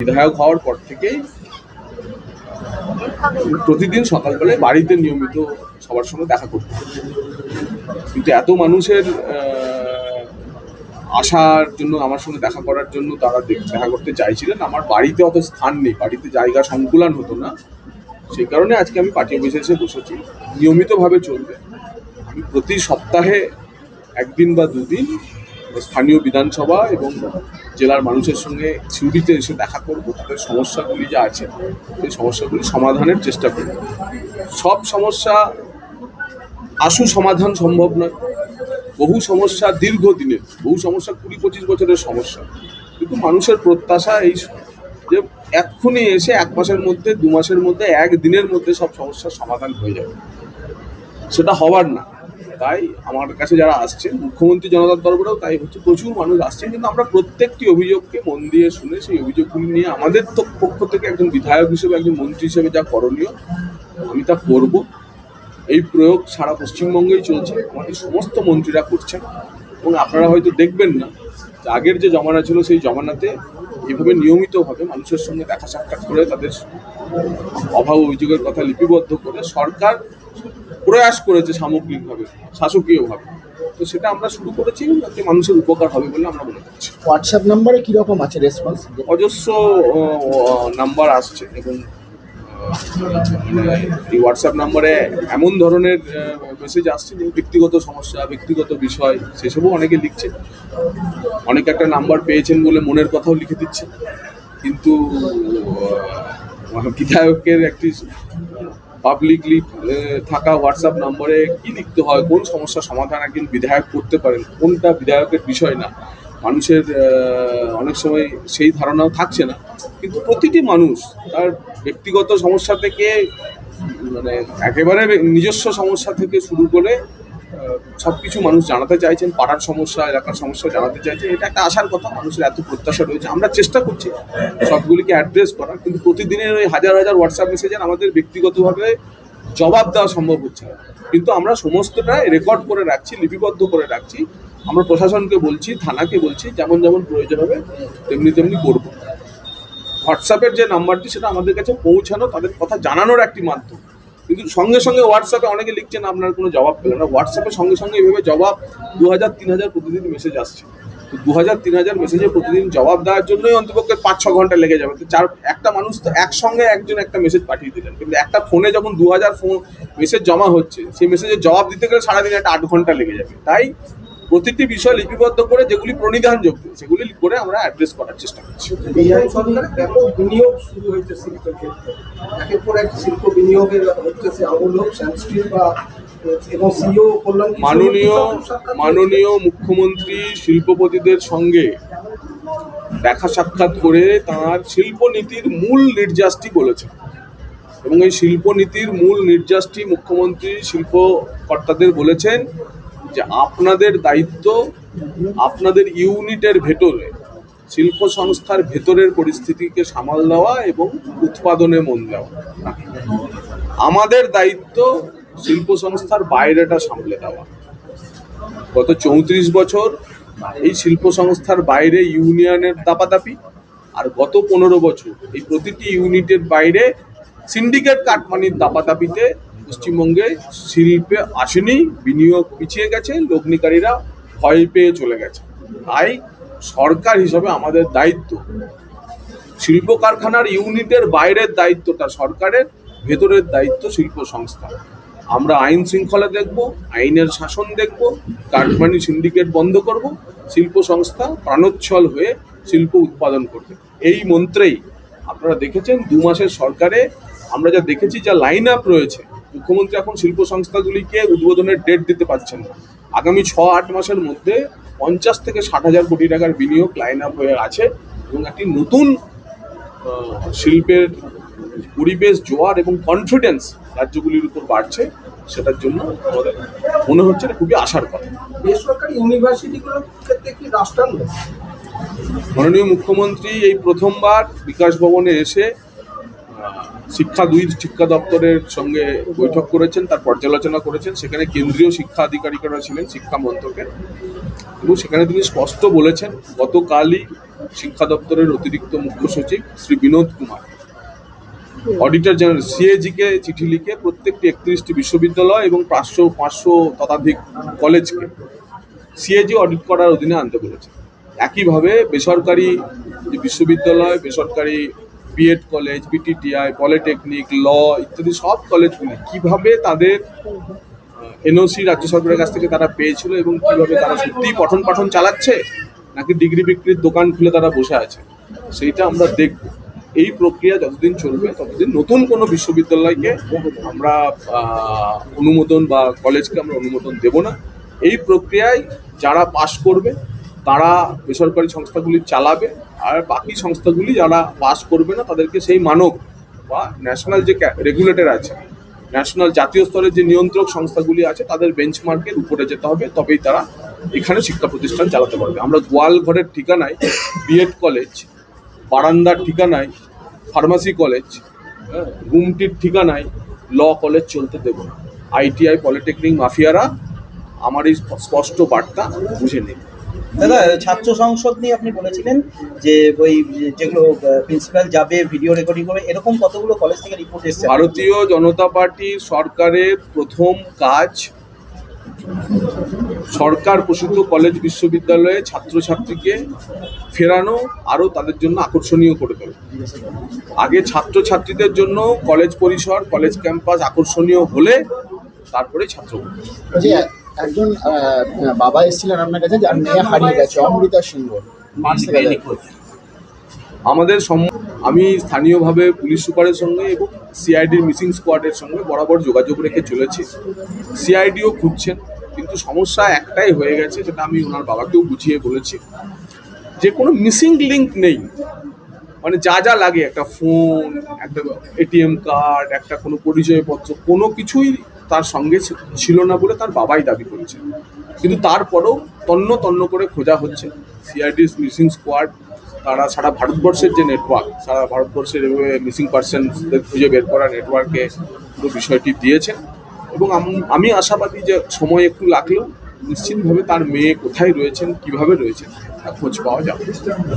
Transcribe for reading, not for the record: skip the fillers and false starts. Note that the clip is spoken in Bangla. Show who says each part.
Speaker 1: বিধায়ক হওয়ার পর থেকেই প্রতিদিন সকালবেলায় বাড়িতে নিয়মিত সবার সঙ্গে দেখা করতে, কিন্তু এত মানুষের আসার জন্য, আমার সঙ্গে দেখা করার জন্য তারা দেখা করতে চাইছিলেন। আমার বাড়িতে অত স্থান নেই, বাড়িতে জায়গা সংকুলান হতো না, সেই কারণে আজকে আমি পার্টি অফিসে এসে বসেছি। নিয়মিতভাবে চলবে। আমি প্রতি সপ্তাহে একদিন বা দুদিন স্থানীয় বিধানসভা এবং জেলার মানুষের সঙ্গে সিউড়িতে এসে দেখা করব, তাদের সমস্যাগুলি যা আছে সেই সমস্যাগুলি সমাধানের চেষ্টা করব। সব সমস্যা আশু সমাধান সম্ভব নয়, বহু সমস্যা দীর্ঘদিনের, বহু সমস্যা 20-25 বছরের সমস্যা, কিন্তু মানুষের প্রত্যাশা এই যে এক্ষুনি এসে 1 মাসের মধ্যে, 2 মাসের মধ্যে, 1 দিনের মধ্যে সব সমস্যার সমাধান হয়ে যাবে, সেটা হবার না। তাই আমার কাছে যারা আসছে, মুখ্যমন্ত্রী জনতার দরবারেও তাই হচ্ছে, প্রচুর মানুষ আসছেন, কিন্তু আমরা প্রত্যেকটি অভিযোগকে মন দিয়ে শুনে সেই অভিযোগগুলি নিয়ে আমাদের তো পক্ষ থেকে একজন বিধায়ক হিসেবে, একজন মন্ত্রী হিসেবে যা করণীয় আমি তা করব। এই প্রয়োগ সারা পশ্চিমবঙ্গেই চলছে, আমাদের সমস্ত মন্ত্রীরা করছেন, এবং আপনারা হয়তো দেখবেন না যে আগের যে জমানা ছিল সেই জমানাতে এভাবে নিয়মিতভাবে মানুষের সঙ্গে দেখা সাক্ষাৎ করে তাদের অভাব অভিযোগের কথা লিপিবদ্ধ করে সরকার প্রয়াস করেছে সামগ্রিকভাবে, শাসকীয়ভাবে। তো সেটা আমরা শুরু করেছি, যাতে মানুষের উপকার হবে বলে আমরা মনে করছি।
Speaker 2: হোয়াটসঅ্যাপ নাম্বারে কীরকম আছে রেসপন্স?
Speaker 1: অজস্র নাম্বার আসছে, এবং এই হোয়াটসঅ্যাপ নাম্বারে এমন ধরনের মেসেজ আসছে যে ব্যক্তিগত সমস্যা, ব্যক্তিগত বিষয়, সেসবও অনেকে লিখছে। অনেকে একটা নাম্বার পেয়েছেন বলে মনের কথাও লিখে দিচ্ছে, কিন্তু বিধায়কের একটি পাবলিকলি থাকা হোয়াটসঅ্যাপ নম্বরে কি লিখতে হয়, কোন সমস্যার সমাধান একজন বিধায়ক করতে পারেন, কোনটা বিধায়কের বিষয় না, মানুষের অনেক সময় সেই ধারণাও থাকছে না। কিন্তু প্রতিটি মানুষ তার ব্যক্তিগত সমস্যা থেকে, মানে একেবারে নিজস্ব সমস্যা থেকে শুরু করে সব কিছু মানুষ জানাতে চাইছেন, পাড়ার সমস্যা, এলাকার সমস্যা জানাতে চাইছেন। এটা একটা আশার কথা, মানুষের এত প্রত্যাশা রয়েছে, আমরা চেষ্টা করছি সবগুলিকে অ্যাড্রেস করার, কিন্তু প্রতিদিনের ওই হাজার হাজার হোয়াটসঅ্যাপ মেসেজের আমাদের ব্যক্তিগতভাবে জবাব দেওয়া সম্ভব হচ্ছে না, কিন্তু আমরা সমস্তটাই রেকর্ড করে রাখছি, লিপিবদ্ধ করে রাখছি। আমরা প্রশাসনকে বলছি, থানাকে বলছি, যেমন যেমন প্রয়োজন হবে তেমনি তেমনি করব। হোয়াটসঅ্যাপের যে নাম্বারটি, সেটা আমাদের কাছে পৌঁছানো, তাদের কথা জানানোর একটি মাধ্যম, কিন্তু সঙ্গে সঙ্গে হোয়াটসঅ্যাপে অনেকে লিখছেন আপনার কোনো জবাব পেলেন না। হোয়াটসঅ্যাপে সঙ্গে সঙ্গে এভাবে জবাব 2000-3000 প্রতিদিন মেসেজ আসছে, তো 2000-3000 মেসেজে প্রতিদিন জবাব দেওয়ার জন্যই অন্তপক্ষে 5-6 ঘন্টা লেগে যাবে। তো একটা মানুষ তো একসঙ্গে একজন একটা মেসেজ পাঠিয়ে দিলেন, কিন্তু একটা ফোনে যখন 2000 মেসেজ জমা হচ্ছে, সেই মেসেজের জবাব দিতে গেলে সারাদিন একটা 8 ঘন্টা লেগে যাবে। তাই প্রতিটি বিষয় লিপিবদ্ধ করে যেগুলি প্রণিধানযোগ্য সেগুলি করে আমরা অ্যাড্রেস করার চেষ্টা করছি।
Speaker 3: সরকারের ব্যাপক বিনিয়োগ শুরু হয়েছে শিল্পের ক্ষেত্রে, একের পর এক শিল্প বিনিয়োগের হচ্ছে আমূল হোক, স্যান্ডস্টিল বা এবং সিও কল্যাণ।
Speaker 1: মাননীয় মুখ্যমন্ত্রী শিল্পপতিদের সঙ্গে দেখা সাক্ষাৎ করে তাঁর শিল্পনীতির মূল নির্যাসটি বলেছেন, এবং এই শিল্পনীতির মূল নির্যাসটি মুখ্যমন্ত্রী শিল্পকর্তাদের বলেছেন যে আপনাদের দায়িত্ব আপনাদের ইউনিটের ভেতরে, শিল্প সংস্থার ভেতরের পরিস্থিতিকে সামাল দেওয়া এবং উৎপাদনে মন দেওয়া। আমাদের দায়িত্ব শিল্প সংস্থার বাইরেটা সামলে দেওয়া। গত 34 বছর এই শিল্প সংস্থার বাইরে ইউনিয়নের দাপাদাপি, আর গত 15 বছর এই প্রতিটি ইউনিটের বাইরে সিন্ডিকেট কাটমানির দাপাদাপিতে পশ্চিমবঙ্গে শিল্পে আসেনি, বিনিয়োগ পিছিয়ে গেছে, লগ্নিকারীরা ভয় পেয়ে চলে গেছে। তাই সরকার হিসাবে আমাদের দায়িত্ব, শিল্প কারখানার ইউনিটের বাইরের দায়িত্বটা সরকারের, ভেতরের দায়িত্ব শিল্প সংস্থা। আমরা আইন শৃঙ্খলা দেখব, আইনের শাসন দেখব, কাটমানি সিন্ডিকেট বন্ধ করব, শিল্প সংস্থা প্রাণোচ্ছল হয়ে শিল্প উৎপাদন করবে। এই মন্ত্রেই আপনারা দেখেছেন 2 মাসের সরকারে আমরা যা দেখেছি, যা লাইন আপ রয়েছে। মুখ্যমন্ত্রী এখন শিল্প সংস্থাগুলিকে উদ্বোধনের ডেট দিতে পারছেন না। আগামী 6-8 মাসের মধ্যে 50 থেকে 60 হাজার কোটি টাকার বিনিয়োগ লাইন আপ হয়ে আছে, এবং একটি নতুন শিল্পের পরিবেশ, জোয়ার এবং কনফিডেন্স রাজ্যগুলির উপর বাড়ছে। সেটার জন্য আমাদের মনে হচ্ছে খুবই আশার কথা।
Speaker 3: বেসরকারি ইউনিভার্সিটিগুলোর ক্ষেত্রে কি রাষ্ট্রায়ত্ত?
Speaker 1: মাননীয় মুখ্যমন্ত্রী এই প্রথমবার বিকাশ ভবনে এসে শিক্ষা দপ্তরের সঙ্গে বৈঠক করেছেন, তার পর্যালোচনা করেছেন। সেখানে কেন্দ্রীয় শিক্ষা আধিকারিকরা ছিলেন, শিক্ষা মন্ত্রকের, এবং সেখানে তিনি স্পষ্ট বলেছেন, গতকালই শিক্ষা দপ্তরের অতিরিক্ত মুখ্য সচিব শ্রী বিনোদ কুমার অডিটর জেনারেল সিএজিকে চিঠি লিখে প্রত্যেকটি 31টি বিশ্ববিদ্যালয় এবং 500 ততাধিক কলেজকে সিএজি অডিট করার অধীনে আনতে বলেছে। একইভাবে বেসরকারি যে বিশ্ববিদ্যালয়, বেসরকারি বিএড কলেজ, বিটিটিআই, পলিটেকনিক, ল ইত্যাদি সব কলেজগুলি কিভাবে তাদের এনওসি রাজ্য সরকারের কাছ থেকে তারা পেয়েছিল এবং কিভাবে তারা সত্যিই পঠন পাঠন চালাচ্ছে নাকি ডিগ্রি বিক্রির দোকান খুলে তারা বসে আছে, সেইটা আমরা দেখব। এই প্রক্রিয়া যতদিন চলবে ততদিন নতুন কোনো বিশ্ববিদ্যালয়কে আমরা অনুমোদন বা কলেজকে আমরা অনুমোদন দেব না। এই প্রক্রিয়ায় যারা পাশ করবে তারা বেসরকারি সংস্থাগুলি চালাবে, আর বাকি সংস্থাগুলি যারা পাশ করবে না তাদেরকে সেই মানক বা ন্যাশনাল যে রেগুলেটর আছে, ন্যাশনাল জাতীয় স্তরের যে নিয়ন্ত্রক সংস্থাগুলি আছে তাদের বেঞ্চমার্কের উপরে যেতে হবে, তবেই তারা এখানে শিক্ষা প্রতিষ্ঠান চালাতে পারবে। আমরা গোয়ালঘরের ঠিকানায় বিএড কলেজ, বারান্দার ঠিকানায় ফার্মাসি কলেজ, গুমটির ঠিকানায় ল কলেজ চলতে দেব না। আইটিআই, পলিটেকনিক মাফিয়ারা আমার এই স্পষ্ট বার্তা বুঝে নেই।
Speaker 4: দাদা, ছাত্র সংসদ নিয়ে আপনি বলেছিলেন যে ওই যেগুলো প্রিন্সিপাল যাবে ভিডিও রেকর্ডিং করবে, এরকম কতগুলো কলেজ থেকে রিপোর্ট এসেছে?
Speaker 1: ভারতীয় জনতা পার্টির সরকারের প্রথম কাজ সরকার পোষিত কলেজ বিশ্ববিদ্যালয়ে ছাত্রছাত্রীকে ফেরানো, আরও তাদের জন্য আকর্ষণীয় করে তোলা। আগে ছাত্রছাত্রীদের জন্য কলেজ পরিসর, কলেজ ক্যাম্পাস আকর্ষণীয় হলে তারপরে ছাত্র।
Speaker 2: যে একজন বাবা এসেছিলেন আপনার কাছে, যার মেয়ে হারিয়ে গেছে, অমৃতা সিংহ।
Speaker 1: আমাদের আমি স্থানীয়ভাবে পুলিশ সুপারের সঙ্গে এবং সিআইডির মিসিং স্কোয়াডের সঙ্গে বরাবর যোগাযোগ রেখে চলেছি। সিআইডিও খুঁজছেন, কিন্তু সমস্যা একটাই হয়ে গেছে, সেটা আমি ওনার বাবাকেও বুঝিয়ে বলেছি, যে কোনো মিসিং লিঙ্ক নেই। মানে যা যা লাগে, একটা ফোন, একটা এটিএম কার্ড, একটা কোনো পরিচয়পত্র, কোনো কিছুই তার সঙ্গে ছিল না বলে তার বাবাই দাবি করেছে। কিন্তু তারপরেও তন্ন তন্ন করে খোঁজা হচ্ছে। সিআইডির মিসিং স্কোয়াড তারা সারা ভারতবর্ষের যে নেটওয়ার্ক, সারা ভারতবর্ষের মিসিং পার্সনদের খুঁজে বের করা নেটওয়ার্কে পুরো বিষয়টি দিয়েছেন, এবং আমি আশাবাদী যে সময় একটু লাগলেও নিশ্চিতভাবে তার মেয়ে কোথায় রয়েছেন, কিভাবে রয়েছেন তা খোঁজ পাওয়া যাবে।